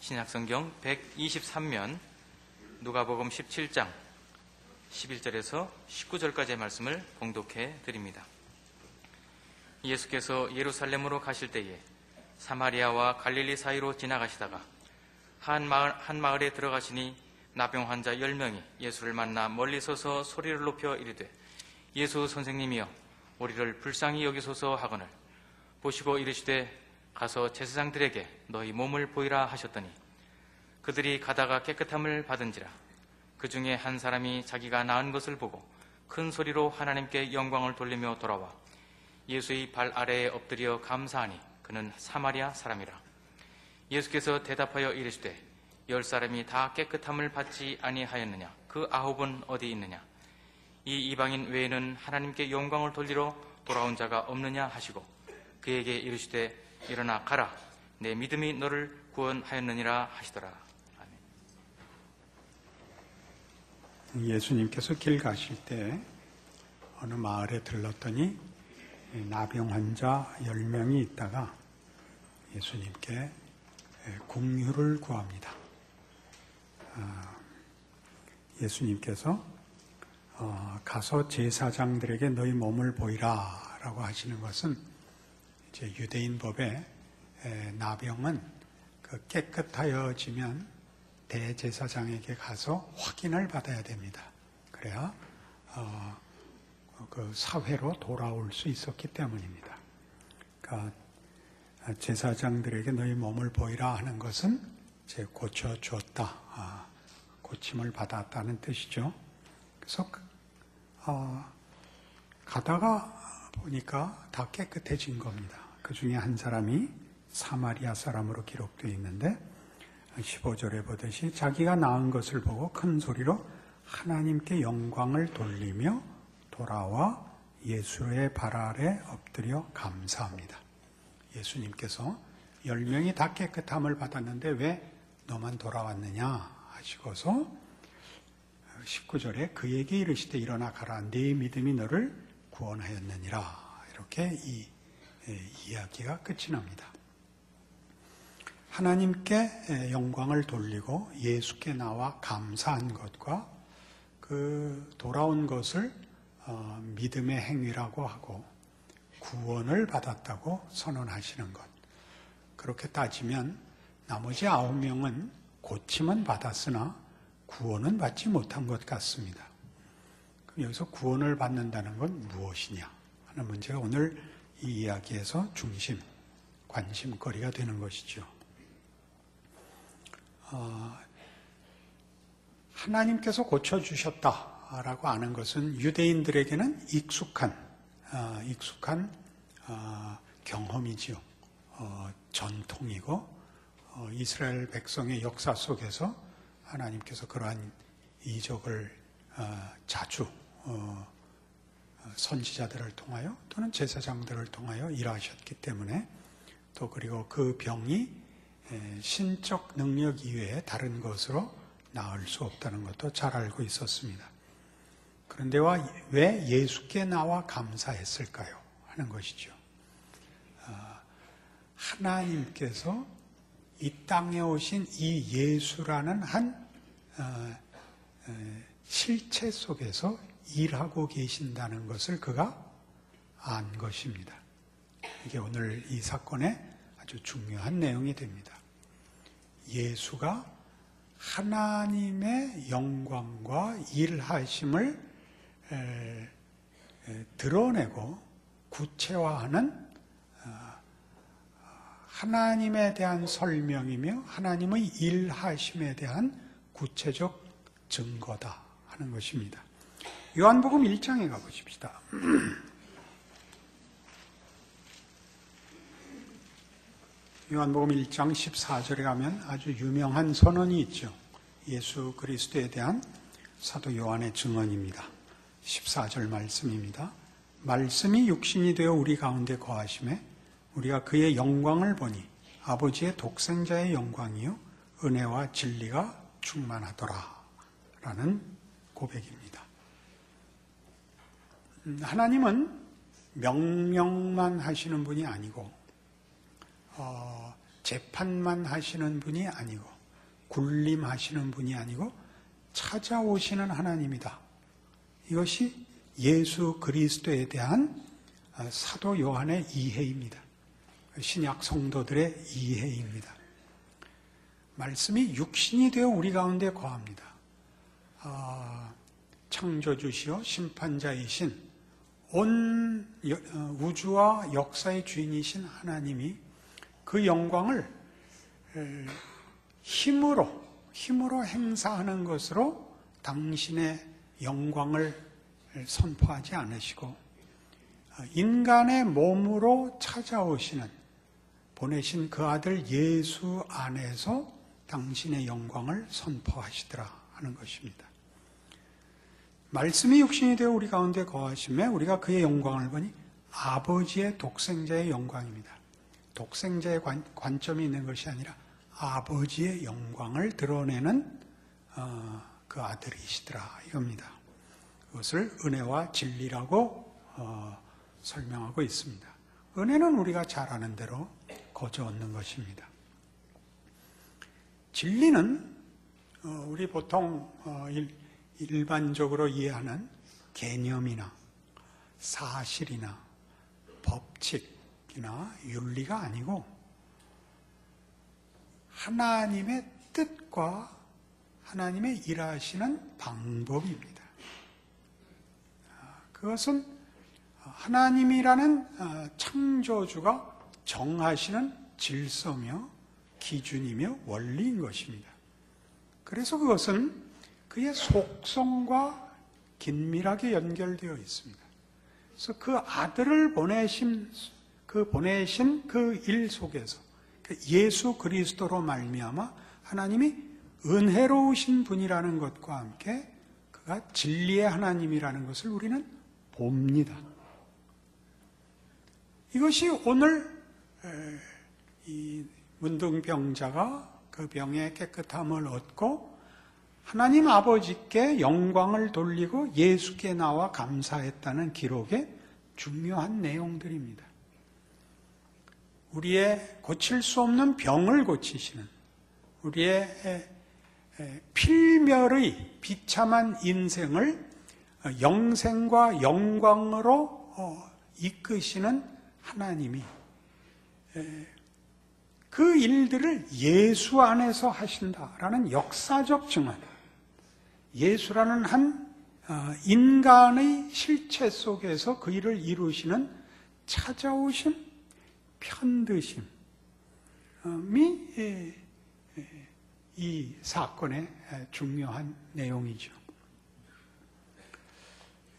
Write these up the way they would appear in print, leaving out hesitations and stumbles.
신약성경 123면 누가복음 17장 11절에서 19절까지의 말씀을 봉독해 드립니다. 예수께서 예루살렘으로 가실 때에 사마리아와 갈릴리 사이로 지나가시다가 한 마을에 들어가시니 나병 환자 10명이 예수를 만나 멀리 서서 소리를 높여 이르되 예수 선생님이여 우리를 불쌍히 여기소서 하거늘 보시고 이르시되 가서 제사장들에게 너희 몸을 보이라 하셨더니 그들이 가다가 깨끗함을 받은지라. 그 중에 한 사람이 자기가 나은 것을 보고 큰 소리로 하나님께 영광을 돌리며 돌아와 예수의 발 아래에 엎드려 감사하니 그는 사마리아 사람이라. 예수께서 대답하여 이르시되 10사람이 다 깨끗함을 받지 아니하였느냐? 그 9은 어디 있느냐? 이 이방인 외에는 하나님께 영광을 돌리러 돌아온 자가 없느냐 하시고 그에게 이르시되 일어나 가라 내 믿음이 너를 구원하였느니라 하시더라. 아멘. 예수님께서 길 가실 때 어느 마을에 들렀더니 나병 환자 10명이 있다가 예수님께 긍휼을 구합니다. 예수님께서 가서 제사장들에게 너희 몸을 보이라 라고 하시는 것은 이제 유대인 법에 나병은 깨끗하여지면 대제사장에게 가서 확인을 받아야 됩니다. 그래야 그 사회로 돌아올 수 있었기 때문입니다. 그러니까 제사장들에게 너희 몸을 보이라 하는 것은 이제 고쳐주었다, 고침을 받았다는 뜻이죠. 그래서 가다가 보니까 다 깨끗해진 겁니다. 그 중에 한 사람이 사마리아 사람으로 기록되어 있는데 15절에 보듯이 자기가 나은 것을 보고 큰 소리로 하나님께 영광을 돌리며 돌아와 예수의 발 아래 엎드려 감사합니다. 예수님께서 10명이 다 깨끗함을 받았는데 왜 너만 돌아왔느냐 하시고서 19절에 그에게 이르시되 일어나 가라 네 믿음이 너를 구원하였느니라. 이렇게 이 이야기가 끝이 납니다. 하나님께 영광을 돌리고 예수께 나와 감사한 것과 그 돌아온 것을 믿음의 행위라고 하고 구원을 받았다고 선언하시는 것. 그렇게 따지면 나머지 9명은 고침은 받았으나 구원은 받지 못한 것 같습니다. 그럼 여기서 구원을 받는다는 건 무엇이냐 하는 문제가 오늘 이 이야기에서 중심, 관심거리가 되는 것이죠. 하나님께서 고쳐주셨다라고 아는 것은 유대인들에게는 익숙한 경험이지요. 전통이고 이스라엘 백성의 역사 속에서 하나님께서 그러한 이적을 자주 선지자들을 통하여 또는 제사장들을 통하여 일하셨기 때문에 또 그리고 그 병이 신적 능력 이외에 다른 것으로 나을 수 없다는 것도 잘 알고 있었습니다. 그런데 왜 예수께 나와 감사했을까요? 하는 것이죠. 하나님께서 이 땅에 오신 이 예수라는 한 실체 속에서 일하고 계신다는 것을 그가 안 것입니다. 이게 오늘 이 사건의 아주 중요한 내용이 됩니다. 예수가 하나님의 영광과 일하심을 드러내고 구체화하는 하나님에 대한 설명이며 하나님의 일하심에 대한 구체적 증거다 하는 것입니다. 요한복음 1장에 가보십시다. 요한복음 1장 14절에 가면 아주 유명한 선언이 있죠. 예수 그리스도에 대한 사도 요한의 증언입니다. 14절 말씀입니다. 말씀이 육신이 되어 우리 가운데 거하심에 우리가 그의 영광을 보니 아버지의 독생자의 영광이요 은혜와 진리가 충만하더라 라는 고백입니다. 하나님은 명령만 하시는 분이 아니고 재판만 하시는 분이 아니고 군림하시는 분이 아니고 찾아오시는 하나님이다. 이것이 예수 그리스도에 대한 사도 요한의 이해입니다. 신약 성도들의 이해입니다. 말씀이 육신이 되어 우리 가운데 거합니다. 창조주시오 심판자이신 온 우주와 역사의 주인이신 하나님이 그 영광을 힘으로 행사하는 것으로 당신의 영광을 선포하지 않으시고 인간의 몸으로 찾아오시는 보내신 그 아들 예수 안에서 당신의 영광을 선포하시더라 하는 것입니다. 말씀이 육신이 되어 우리 가운데 거하심에 우리가 그의 영광을 보니 아버지의 독생자의 영광입니다. 독생자의 관점이 있는 것이 아니라 아버지의 영광을 드러내는 그 아들이시더라 이겁니다. 그것을 은혜와 진리라고 설명하고 있습니다. 은혜는 우리가 잘 아는 대로 거저 얻는 것입니다. 진리는 우리 보통 일반적으로 이해하는 개념이나 사실이나 법칙이나 윤리가 아니고 하나님의 뜻과 하나님의 일하시는 방법입니다. 그것은 하나님이라는 창조주가 정하시는 질서며 기준이며 원리인 것입니다. 그래서 그것은 그의 속성과 긴밀하게 연결되어 있습니다. 그래서 그 아들을 보내신 그 일 속에서 예수 그리스도로 말미암아 하나님이 은혜로우신 분이라는 것과 함께 그가 진리의 하나님이라는 것을 우리는 봅니다. 이것이 오늘 이 문둥병자가 그 병의 깨끗함을 얻고 하나님 아버지께 영광을 돌리고 예수께 나와 감사했다는 기록의 중요한 내용들입니다. 우리의 고칠 수 없는 병을 고치시는 우리의 필멸의 비참한 인생을 영생과 영광으로 이끄시는 하나님이 그 일들을 예수 안에서 하신다라는 역사적 증언, 예수라는 한 인간의 실체 속에서 그 일을 이루시는 찾아오심, 편드심이 이 사건의 중요한 내용이죠.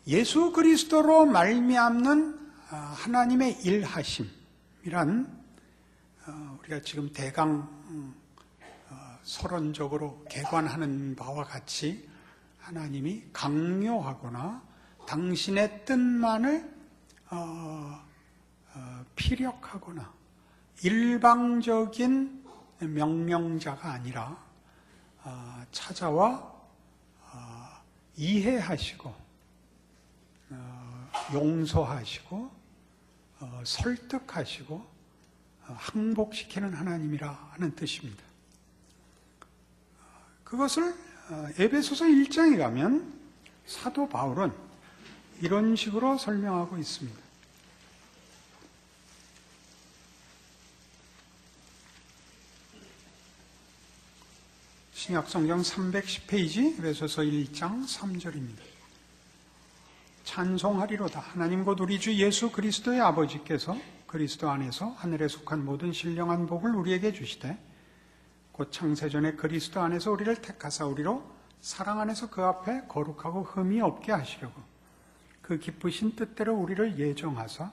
예수 그리스도로 말미암는 하나님의 일하심이란 우리가 지금 대강 서론적으로 개관하는 바와 같이 하나님이 강요하거나 당신의 뜻만을 피력하거나 일방적인 명령자가 아니라 찾아와 이해하시고 용서하시고 설득하시고 항복시키는 하나님이라 하는 뜻입니다. 그것을 에베소서 1장에 가면 사도 바울은 이런 식으로 설명하고 있습니다. 신약성경 310페이지 에베소서 1장 3절입니다. 찬송하리로다. 하나님 곧 우리 주 예수 그리스도의 아버지께서 그리스도 안에서 하늘에 속한 모든 신령한 복을 우리에게 주시되 곧 창세전에 그리스도 안에서 우리를 택하사 우리로 사랑 안에서 그 앞에 거룩하고 흠이 없게 하시려고 그 기쁘신 뜻대로 우리를 예정하사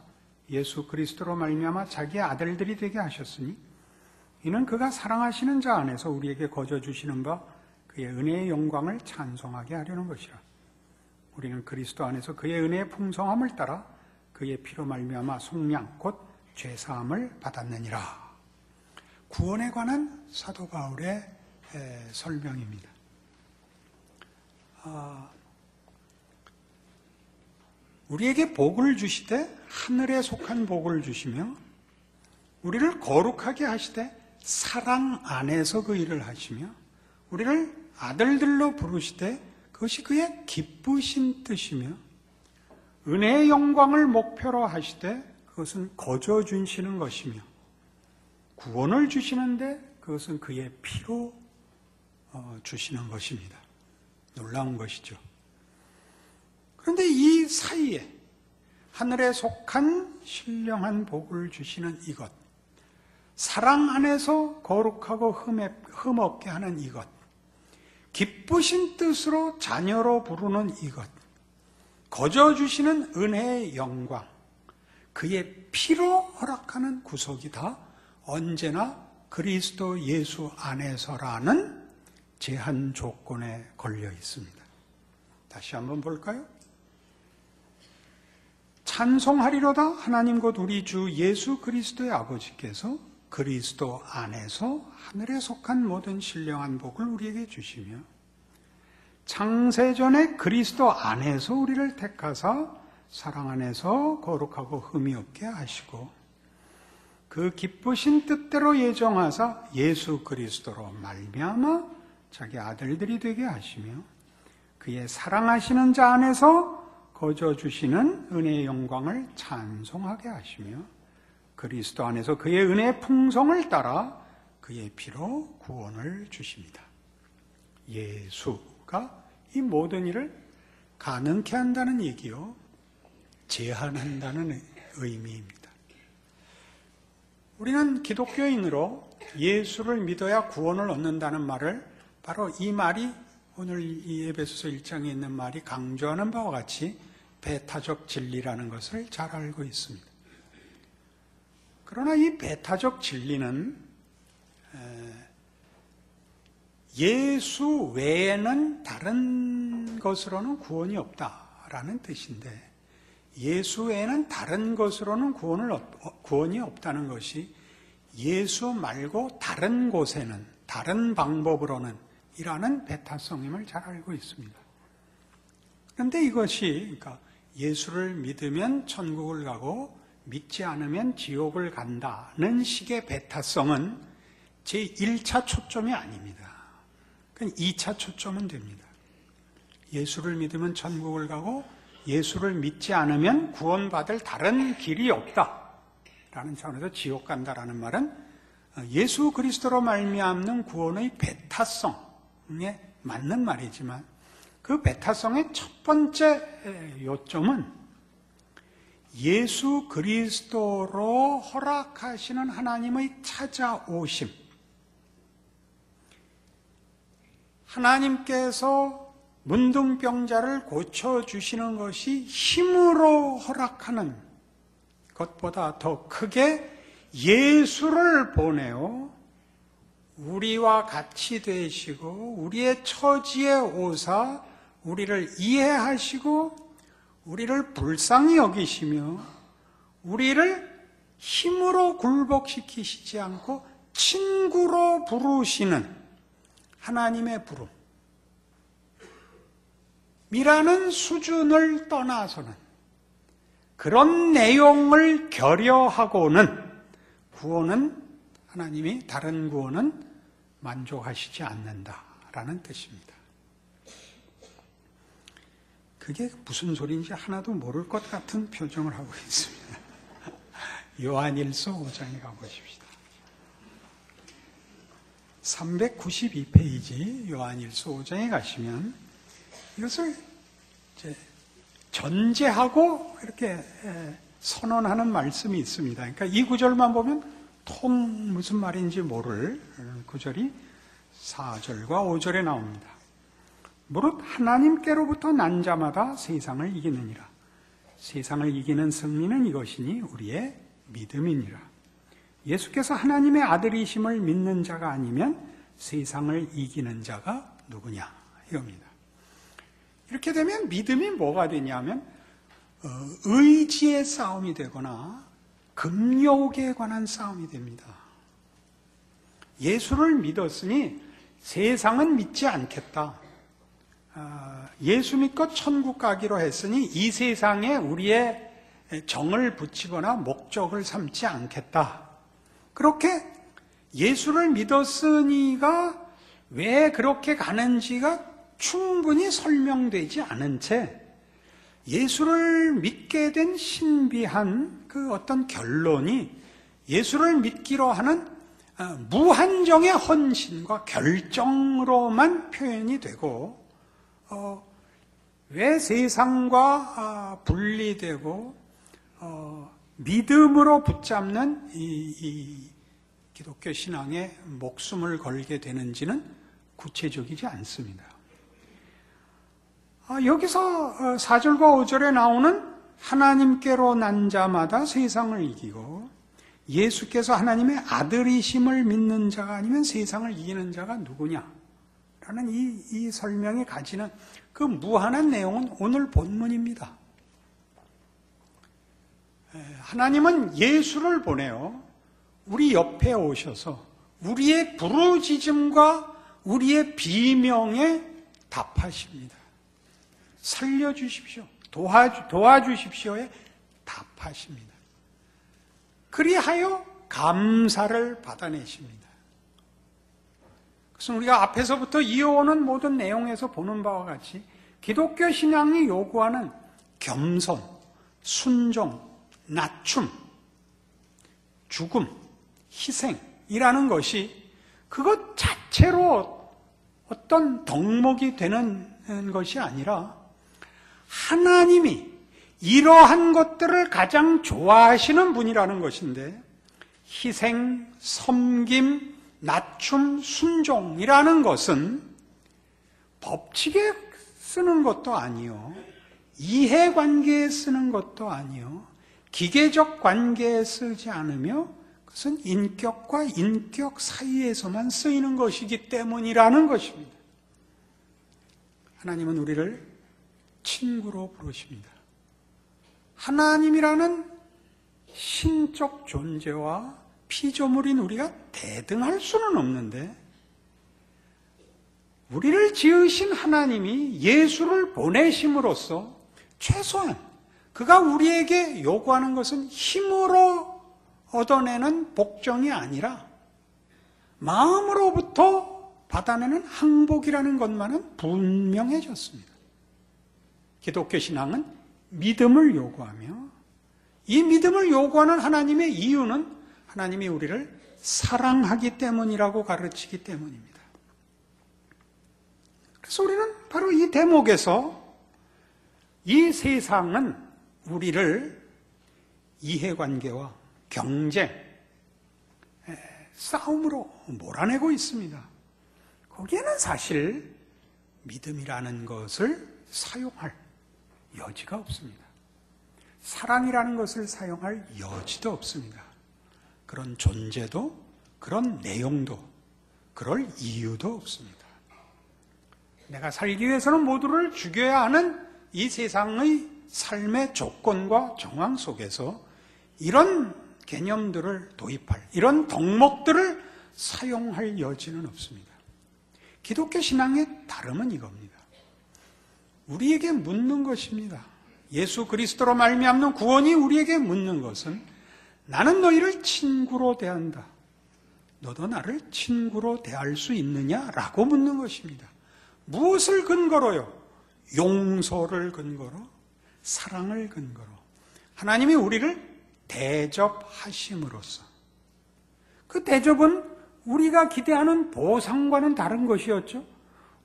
예수 그리스도로 말미암아 자기의 아들들이 되게 하셨으니 이는 그가 사랑하시는 자 안에서 우리에게 거저 주시는 바 그의 은혜의 영광을 찬송하게 하려는 것이라. 우리는 그리스도 안에서 그의 은혜의 풍성함을 따라 그의 피로 말미암아 속량 곧 죄사함을 받았느니라. 구원에 관한 사도 바울의 설명입니다. 우리에게 복을 주시되 하늘에 속한 복을 주시며 우리를 거룩하게 하시되 사랑 안에서 그 일을 하시며 우리를 아들들로 부르시되 그것이 그의 기쁘신 뜻이며 은혜의 영광을 목표로 하시되 그것은 거저 주시는 것이며 구원을 주시는데 그것은 그의 피로 주시는 것입니다. 놀라운 것이죠. 그런데 이 사이에 하늘에 속한 신령한 복을 주시는 이것, 사랑 안에서 거룩하고 흠없게 하는 이것, 기쁘신 뜻으로 자녀로 부르는 이것, 거저 주시는 은혜의 영광, 그의 피로 허락하는 구속이 다 언제나 그리스도 예수 안에서라는 제한 조건에 걸려 있습니다. 다시 한번 볼까요? 찬송하리로다 하나님 곧 우리 주 예수 그리스도의 아버지께서 그리스도 안에서 하늘에 속한 모든 신령한 복을 우리에게 주시며 창세전에 그리스도 안에서 우리를 택하사 사랑 안에서 거룩하고 흠이 없게 하시고 그 기쁘신 뜻대로 예정하사 예수 그리스도로 말미암아 자기 아들들이 되게 하시며 그의 사랑하시는 자 안에서 거저 주시는 은혜의 영광을 찬송하게 하시며 그리스도 안에서 그의 은혜의 풍성을 따라 그의 피로 구원을 주십니다. 예수가 이 모든 일을 가능케 한다는 얘기요, 제한한다는 의미입니다. 우리는 기독교인으로 예수를 믿어야 구원을 얻는다는 말을, 바로 이 말이 오늘 이 에베소서 1장에 있는 말이 강조하는 바와 같이 배타적 진리라는 것을 잘 알고 있습니다. 그러나 이 배타적 진리는 예수 외에는 다른 것으로는 구원이 없다라는 뜻인데, 예수 외에는 다른 것으로는 구원이 없다는 것이 예수 말고 다른 곳에는, 다른 방법으로는 이라는 배타성임을 잘 알고 있습니다. 그런데 이것이, 그러니까 예수를 믿으면 천국을 가고 믿지 않으면 지옥을 간다는 식의 배타성은 제1차 초점이 아닙니다. 그건 2차 초점은 됩니다. 예수를 믿으면 천국을 가고 예수를 믿지 않으면 구원받을 다른 길이 없다라는 차원에서 지옥 간다라는 말은 예수 그리스도로 말미암는 구원의 배타성에 맞는 말이지만, 그 배타성의 첫 번째 요점은 예수 그리스도로 허락하시는 하나님의 찾아오심, 하나님께서 문둥병자를 고쳐주시는 것이 힘으로 허락하는 것보다 더 크게 예수를 보내어 우리와 같이 되시고 우리의 처지에 오사 우리를 이해하시고 우리를 불쌍히 여기시며 우리를 힘으로 굴복시키시지 않고 친구로 부르시는 하나님의 부름이라는 수준을 떠나서는, 그런 내용을 결여하고는 구원은, 하나님이 다른 구원은 만족하시지 않는다라는 뜻입니다. 그게 무슨 소리인지 하나도 모를 것 같은 표정을 하고 있습니다. 요한일서 5장에 가보십시다. 392페이지 요한일서 5장에 가시면 이것을 이제 전제하고 이렇게 선언하는 말씀이 있습니다. 그러니까 이 구절만 보면 통 무슨 말인지 모를 구절이 4절과 5절에 나옵니다. 무릇 하나님께로부터 난 자마다 세상을 이기느니라. 세상을 이기는 승리는 이것이니 우리의 믿음이니라. 예수께서 하나님의 아들이심을 믿는 자가 아니면 세상을 이기는 자가 누구냐, 이겁니다. 이렇게 되면 믿음이 뭐가 되냐면 의지의 싸움이 되거나 금욕에 관한 싸움이 됩니다. 예수를 믿었으니 세상은 믿지 않겠다. 예수 믿고 천국 가기로 했으니 이 세상에 우리의 정을 붙이거나 목적을 삼지 않겠다. 그렇게 예수를 믿었으니가 왜 그렇게 가는지가 충분히 설명되지 않은 채 예수를 믿게 된 신비한 그 어떤 결론이 예수를 믿기로 하는 무한정의 헌신과 결정으로만 표현이 되고, 왜 세상과 분리되고 믿음으로 붙잡는 이 기독교 신앙에 목숨을 걸게 되는지는 구체적이지 않습니다. 여기서 4절과 5절에 나오는 하나님께로 난 자마다 세상을 이기고 예수께서 하나님의 아들이심을 믿는 자가 아니면 세상을 이기는 자가 누구냐? 라는 이 설명이 가지는 그 무한한 내용은 오늘 본문입니다. 하나님은 예수를 보내어 우리 옆에 오셔서 우리의 부르짖음과 우리의 비명에 답하십니다. 살려주십시오. 도와주십시오에 답하십니다. 그리하여 감사를 받아내십니다. 그래서 우리가 앞에서부터 이어오는 모든 내용에서 보는 바와 같이 기독교 신앙이 요구하는 겸손, 순종, 낮춤, 죽음, 희생이라는 것이 그것 자체로 어떤 덕목이 되는 것이 아니라 하나님이 이러한 것들을 가장 좋아하시는 분이라는 것인데, 희생, 섬김, 낮춤, 순종이라는 것은 법칙에 쓰는 것도 아니요, 이해관계에 쓰는 것도 아니요, 기계적 관계에 쓰지 않으며 그것은 인격과 인격 사이에서만 쓰이는 것이기 때문이라는 것입니다. 하나님은 우리를 친구로 부르십니다. 하나님이라는 신적 존재와 피조물인 우리가 대등할 수는 없는데, 우리를 지으신 하나님이 예수를 보내심으로써 최소한 그가 우리에게 요구하는 것은 힘으로 얻어내는 복종이 아니라 마음으로부터 받아내는 항복이라는 것만은 분명해졌습니다. 기독교 신앙은 믿음을 요구하며, 이 믿음을 요구하는 하나님의 이유는 하나님이 우리를 사랑하기 때문이라고 가르치기 때문입니다. 그래서 우리는 바로 이 대목에서 이 세상은 우리를 이해관계와 경쟁, 싸움으로 몰아내고 있습니다. 거기에는 사실 믿음이라는 것을 사용할 여지가 없습니다. 사랑이라는 것을 사용할 여지도 없습니다. 그런 존재도, 그런 내용도, 그럴 이유도 없습니다. 내가 살기 위해서는 모두를 죽여야 하는 이 세상의 삶의 조건과 정황 속에서 이런 개념들을 도입할, 이런 덕목들을 사용할 여지는 없습니다. 기독교 신앙의 다름은 이겁니다. 우리에게 묻는 것입니다. 예수 그리스도로 말미암는 구원이 우리에게 묻는 것은, 나는 너희를 친구로 대한다, 너도 나를 친구로 대할 수 있느냐라고 묻는 것입니다. 무엇을 근거로요? 용서를 근거로, 사랑을 근거로 하나님이 우리를 대접하심으로써, 그 대접은 우리가 기대하는 보상과는 다른 것이었죠.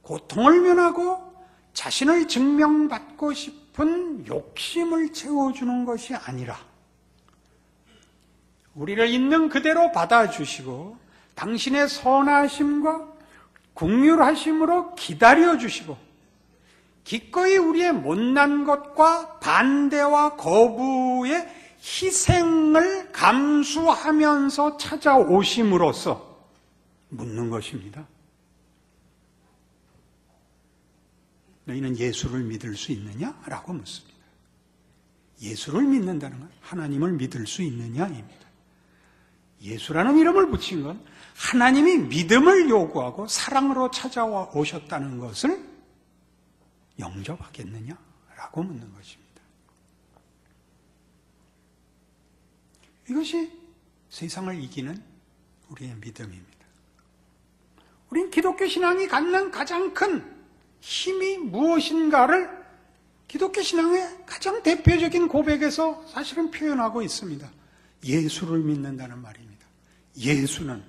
고통을 면하고 자신을 증명받고 싶은 욕심을 채워주는 것이 아니라 우리를 있는 그대로 받아주시고 당신의 선하심과 긍휼하심으로 기다려주시고 기꺼이 우리의 못난 것과 반대와 거부의 희생을 감수하면서 찾아오심으로써 묻는 것입니다. 너희는 예수를 믿을 수 있느냐? 라고 묻습니다. 예수를 믿는다는 건 하나님을 믿을 수 있느냐입니다. 예수라는 이름을 붙인 건 하나님이 믿음을 요구하고 사랑으로 찾아와 오셨다는 것을 영접하겠느냐라고 묻는 것입니다. 이것이 세상을 이기는 우리의 믿음입니다. 우린 기독교 신앙이 갖는 가장 큰 힘이 무엇인가를 기독교 신앙의 가장 대표적인 고백에서 사실은 표현하고 있습니다. 예수를 믿는다는 말입니다. 예수는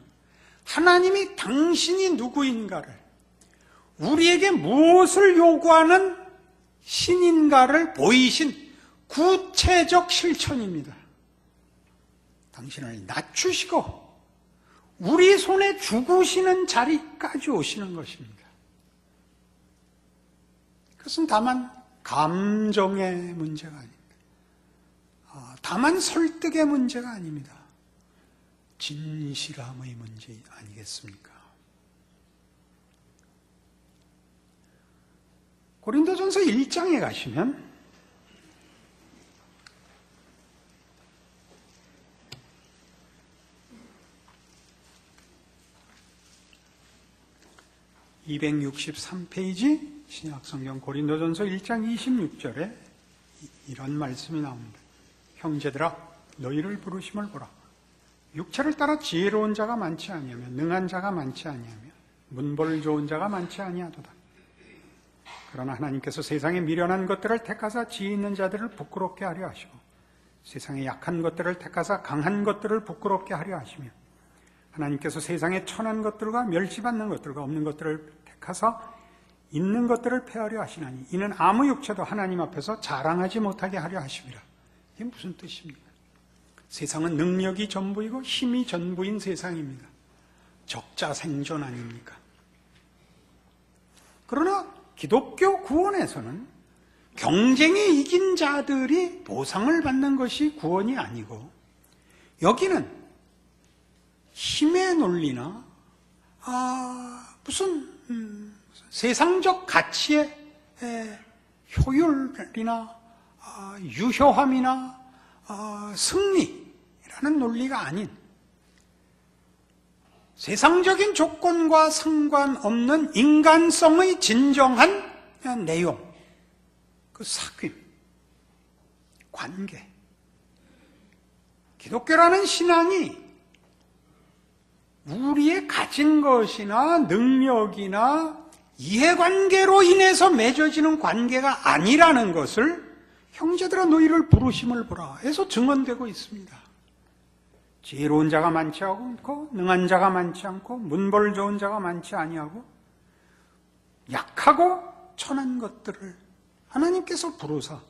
하나님이 당신이 누구인가를, 우리에게 무엇을 요구하는 신인가를 보이신 구체적 실천입니다. 당신을 낮추시고 우리 손에 죽으시는 자리까지 오시는 것입니다. 그것은 다만 감정의 문제가 아닙니다. 다만 설득의 문제가 아닙니다. 진실함의 문제 아니겠습니까? 고린도전서 1장에 가시면 (263페이지) 신약성경 고린도전서 1장 26절에 이런 말씀이 나옵니다. 형제들아, 너희를 부르심을 보라. 육체를 따라 지혜로운 자가 많지 아니하며 능한 자가 많지 아니하며 문벌 좋은 자가 많지 아니하도다. 그러나 하나님께서 세상에 미련한 것들을 택하사 지혜 있는 자들을 부끄럽게 하려 하시고 세상에 약한 것들을 택하사 강한 것들을 부끄럽게 하려 하시며 하나님께서 세상에 천한 것들과 멸시받는 것들과 없는 것들을 택하사 있는 것들을 폐하려 하시나니 이는 아무 육체도 하나님 앞에서 자랑하지 못하게 하려 하심이라. 이게 무슨 뜻입니까? 세상은 능력이 전부이고 힘이 전부인 세상입니다. 적자 생존 아닙니까? 그러나 기독교 구원에서는 경쟁에 이긴 자들이 보상을 받는 것이 구원이 아니고, 여기는 힘의 논리나 무슨 세상적 가치의 효율이나 유효함이나 승리라는 논리가 아닌 세상적인 조건과 상관없는 인간성의 진정한 내용, 그 사귐, 관계. 기독교라는 신앙이 우리의 가진 것이나 능력이나 이해관계로 인해서 맺어지는 관계가 아니라는 것을 형제들아 너희를 부르심을 보라 해서 증언되고 있습니다. 지혜로운 자가 많지 않고 능한 자가 많지 않고 문벌 좋은 자가 많지 아니하고 약하고 천한 것들을 하나님께서 부르사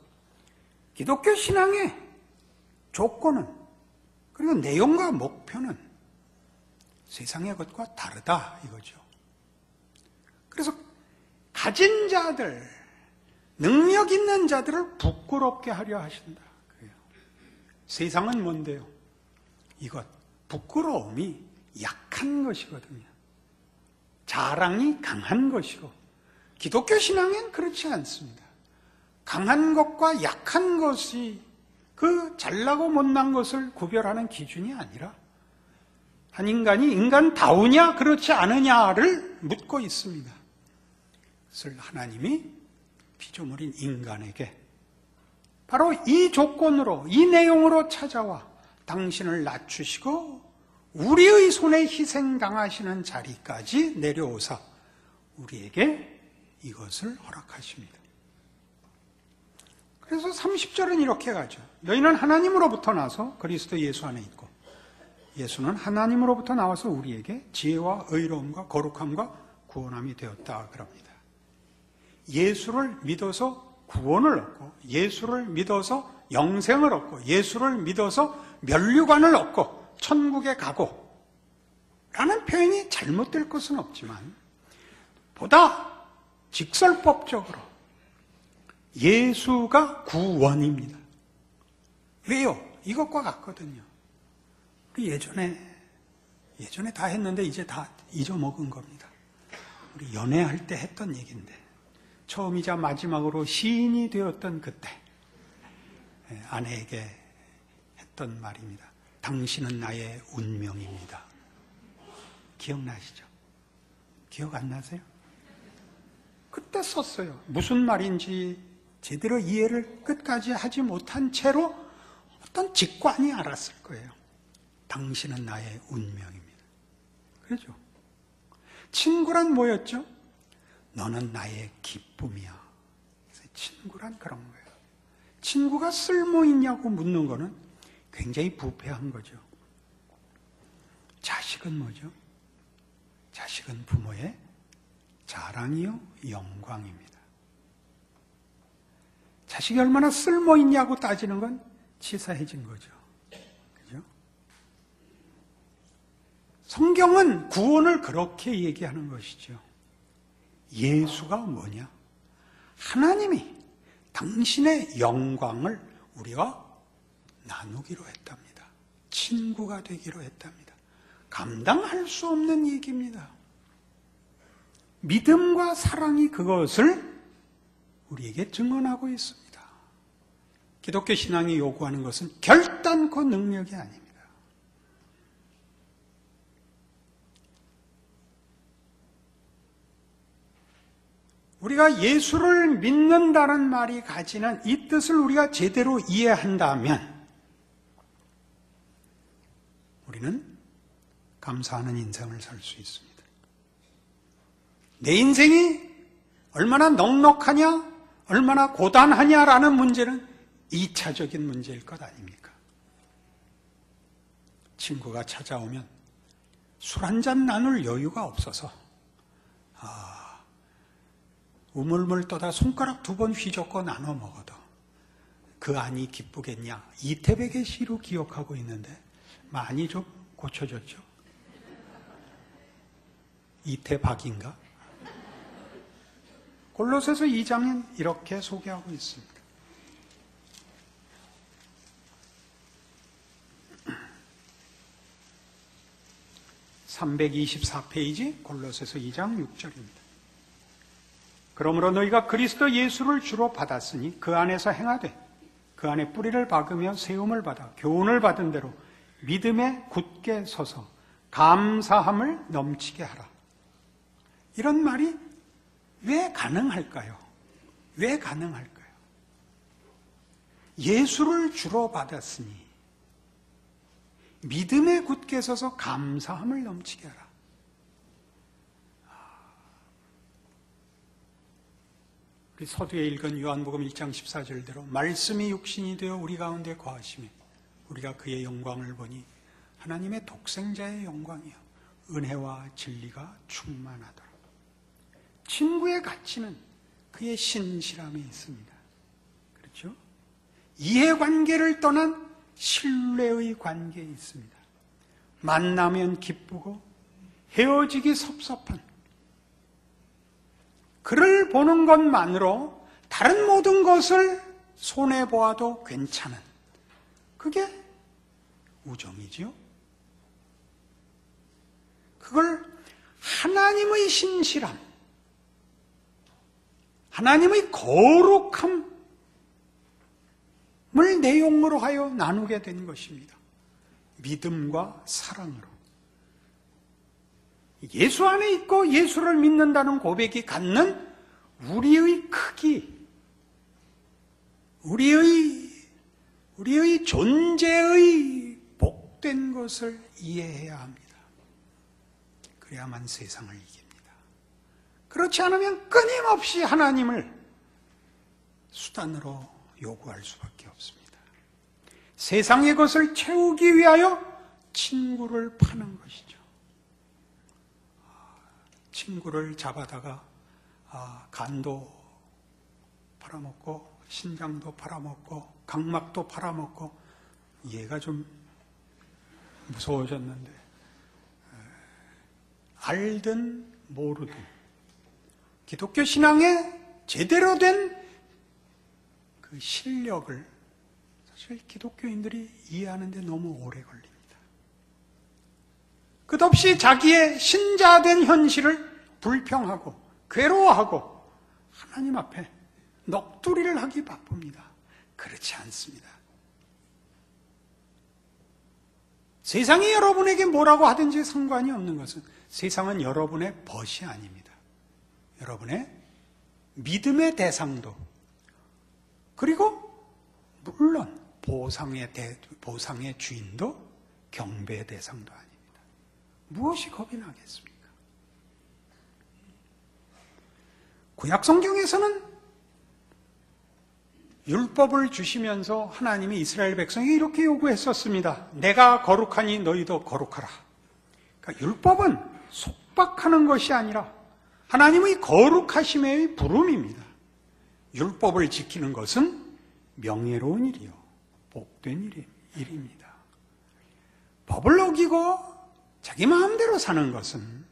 기독교 신앙의 조건은, 그리고 내용과 목표는 세상의 것과 다르다 이거죠. 그래서 가진 자들, 능력 있는 자들을 부끄럽게 하려 하신다. 그래요. 세상은 뭔데요? 이것, 부끄러움이 약한 것이거든요. 자랑이 강한 것이고, 기독교 신앙엔 그렇지 않습니다. 강한 것과 약한 것이 그 잘나고 못난 것을 구별하는 기준이 아니라 한 인간이 인간다우냐 그렇지 않으냐를 묻고 있습니다. 그것을 하나님이 피조물인 인간에게 바로 이 조건으로, 이 내용으로 찾아와 당신을 낮추시고 우리의 손에 희생당하시는 자리까지 내려오사 우리에게 이것을 허락하십니다. 그래서 30절은 이렇게 가죠. 너희는 하나님으로부터 나서 그리스도 예수 안에 있고 예수는 하나님으로부터 나와서 우리에게 지혜와 의로움과 거룩함과 구원함이 되었다 그럽니다. 예수를 믿어서 구원을 얻고, 예수를 믿어서 영생을 얻고, 예수를 믿어서 면류관을 얻고 천국에 가고 라는 표현이 잘못될 것은 없지만, 보다 직설법적으로 예수가 구원입니다. 왜요? 이것과 같거든요. 우리 예전에 다 했는데 이제 다 잊어먹은 겁니다. 우리 연애할 때 했던 얘기인데, 처음이자 마지막으로 시인이 되었던 그때 아내에게 했던 말입니다. 당신은 나의 운명입니다. 기억나시죠? 기억 안 나세요? 그때 썼어요. 무슨 말인지 제대로 이해를 끝까지 하지 못한 채로 어떤 직관이 알았을 거예요. 당신은 나의 운명입니다. 그렇죠? 친구란 뭐였죠? 너는 나의 기쁨이야. 그래서 친구란 그런 거예요. 친구가 쓸모 있냐고 묻는 거는 굉장히 부패한 거죠. 자식은 뭐죠? 자식은 부모의 자랑이요, 영광입니다. 자식이 얼마나 쓸모 있냐고 따지는 건 치사해진 거죠. 그죠? 성경은 구원을 그렇게 얘기하는 것이죠. 예수가 뭐냐? 하나님이 당신의 영광을 우리가 나누기로 했답니다. 친구가 되기로 했답니다. 감당할 수 없는 얘기입니다. 믿음과 사랑이 그것을 우리에게 증언하고 있습니다. 기독교 신앙이 요구하는 것은 결단코 능력이 아닙니다. 우리가 예수를 믿는다는 말이 가지는 이 뜻을 우리가 제대로 이해한다면 우리는 감사하는 인생을 살 수 있습니다. 내 인생이 얼마나 넉넉하냐, 얼마나 고단하냐라는 문제는 2차적인 문제일 것 아닙니까? 친구가 찾아오면 술 한잔 나눌 여유가 없어서 우물물 떠다 손가락 2번 휘젓고 나눠 먹어도 그 안이 기쁘겠냐? 이태백의 시로 기억하고 있는데 많이 좀 고쳐졌죠? 이태박인가? 골로새서 2장은 이렇게 소개하고 있습니다. (324페이지) 골로새서 2장 6절입니다. 그러므로 너희가 그리스도 예수를 주로 받았으니 그 안에서 행하되 그 안에 뿌리를 박으며 세움을 받아 교훈을 받은 대로 믿음에 굳게 서서 감사함을 넘치게 하라. 이런 말이 왜 가능할까요? 왜 가능할까요? 예수를 주로 받았으니 믿음에 굳게 서서 감사함을 넘치게 하라. 서두에 읽은 요한복음 1장 14절대로 말씀이 육신이 되어 우리 가운데 거하시며 우리가 그의 영광을 보니 하나님의 독생자의 영광이요 은혜와 진리가 충만하더라. 친구의 가치는 그의 신실함에 있습니다. 그렇죠? 이해관계를 떠난 신뢰의 관계에 있습니다. 만나면 기쁘고 헤어지기 섭섭한 그를 보는 것만으로 다른 모든 것을 손해보아도 괜찮은 그게 우정이지요. 그걸 하나님의 신실함, 하나님의 거룩함을 내용으로 하여 나누게 된 것입니다. 믿음과 사랑으로. 예수 안에 있고 예수를 믿는다는 고백이 갖는 우리의 크기, 우리의 존재의 복된 것을 이해해야 합니다. 그래야만 세상을 이깁니다. 그렇지 않으면 끊임없이 하나님을 수단으로 요구할 수밖에 없습니다. 세상의 것을 채우기 위하여 친구를 파는 것이죠. 친구를 잡아다가 간도 팔아먹고 신장도 팔아먹고 각막도 팔아먹고 얘가 좀 무서워졌는데 알든 모르든 기독교 신앙의 제대로 된 그 실력을 사실 기독교인들이 이해하는데 너무 오래 걸립니다. 끝없이 자기의 신자된 현실을 불평하고 괴로워하고 하나님 앞에 넋두리를 하기 바쁩니다. 그렇지 않습니다. 세상이 여러분에게 뭐라고 하든지 상관이 없는 것은 세상은 여러분의 벗이 아닙니다. 여러분의 믿음의 대상도 그리고 물론 보상의 주인도 경배의 대상도 아닙니다. 무엇이 겁이 나겠습니까? 구약 성경에서는 율법을 주시면서 하나님이 이스라엘 백성에게 이렇게 요구했었습니다. 내가 거룩하니 너희도 거룩하라. 그러니까 율법은 속박하는 것이 아니라 하나님의 거룩하심의 부름입니다. 율법을 지키는 것은 명예로운 일이요, 복된 일입니다. 법을 어기고 자기 마음대로 사는 것은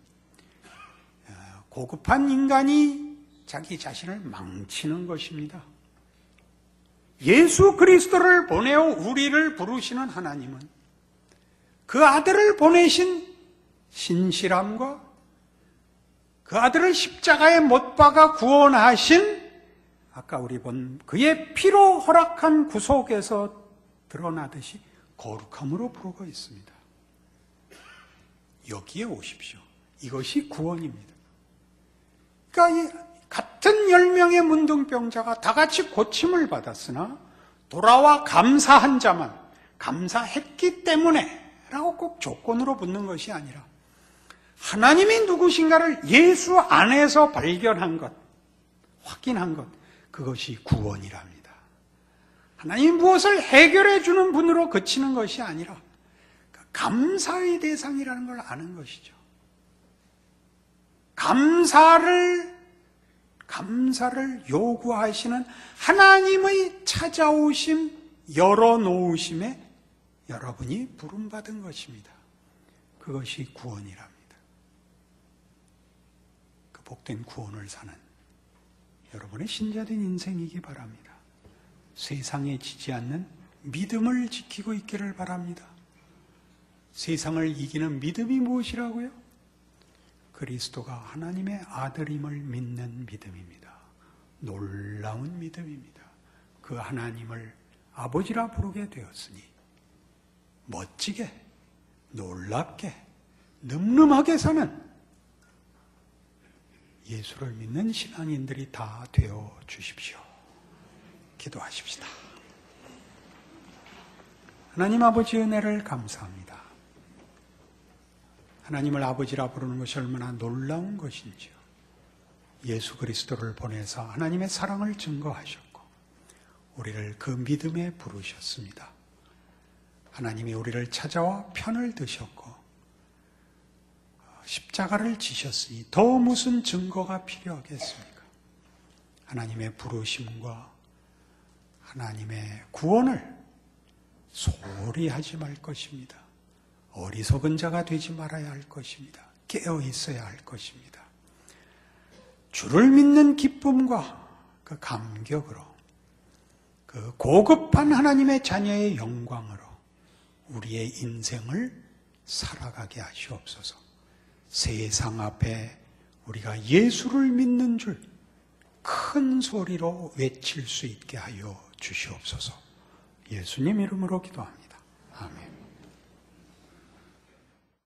고급한 인간이 자기 자신을 망치는 것입니다. 예수 그리스도를 보내어 우리를 부르시는 하나님은 그 아들을 보내신 신실함과 그 아들을 십자가에 못 박아 구원하신 아까 우리 본 그의 피로 허락한 구속에서 드러나듯이 거룩함으로 부르고 있습니다. 여기에 오십시오. 이것이 구원입니다. 그러니까 이 같은 10명의 문둥병자가 다 같이 고침을 받았으나 돌아와 감사한 자만 감사했기 때문에 라고 꼭 조건으로 붙는 것이 아니라 하나님이 누구신가를 예수 안에서 발견한 것, 확인한 것, 그것이 구원이랍니다. 하나님이 무엇을 해결해 주는 분으로 그치는 것이 아니라 감사의 대상이라는 걸 아는 것이죠. 감사를 요구하시는 하나님의 찾아오심, 열어놓으심에 여러분이 부름받은 것입니다. 그것이 구원이랍니다. 그 복된 구원을 사는 여러분의 신자된 인생이기 바랍니다. 세상에 지지 않는 믿음을 지키고 있기를 바랍니다. 세상을 이기는 믿음이 무엇이라고요? 그리스도가 하나님의 아들임을 믿는 믿음입니다. 놀라운 믿음입니다. 그 하나님을 아버지라 부르게 되었으니 멋지게, 놀랍게, 늠름하게 사는 예수를 믿는 신앙인들이 다 되어 주십시오. 기도하십시다. 하나님 아버지 은혜를 감사합니다. 하나님을 아버지라 부르는 것이 얼마나 놀라운 것인지요. 예수 그리스도를 보내서 하나님의 사랑을 증거하셨고 우리를 그 믿음에 부르셨습니다. 하나님이 우리를 찾아와 편을 드셨고 십자가를 지셨으니 더 무슨 증거가 필요하겠습니까? 하나님의 부르심과 하나님의 구원을 소홀히 하지 말 것입니다. 어리석은 자가 되지 말아야 할 것입니다. 깨어 있어야 할 것입니다. 주를 믿는 기쁨과 그 감격으로 그 고급한 하나님의 자녀의 영광으로 우리의 인생을 살아가게 하시옵소서. 세상 앞에 우리가 예수를 믿는 줄 큰 소리로 외칠 수 있게 하여 주시옵소서. 예수님 이름으로 기도합니다. 아멘.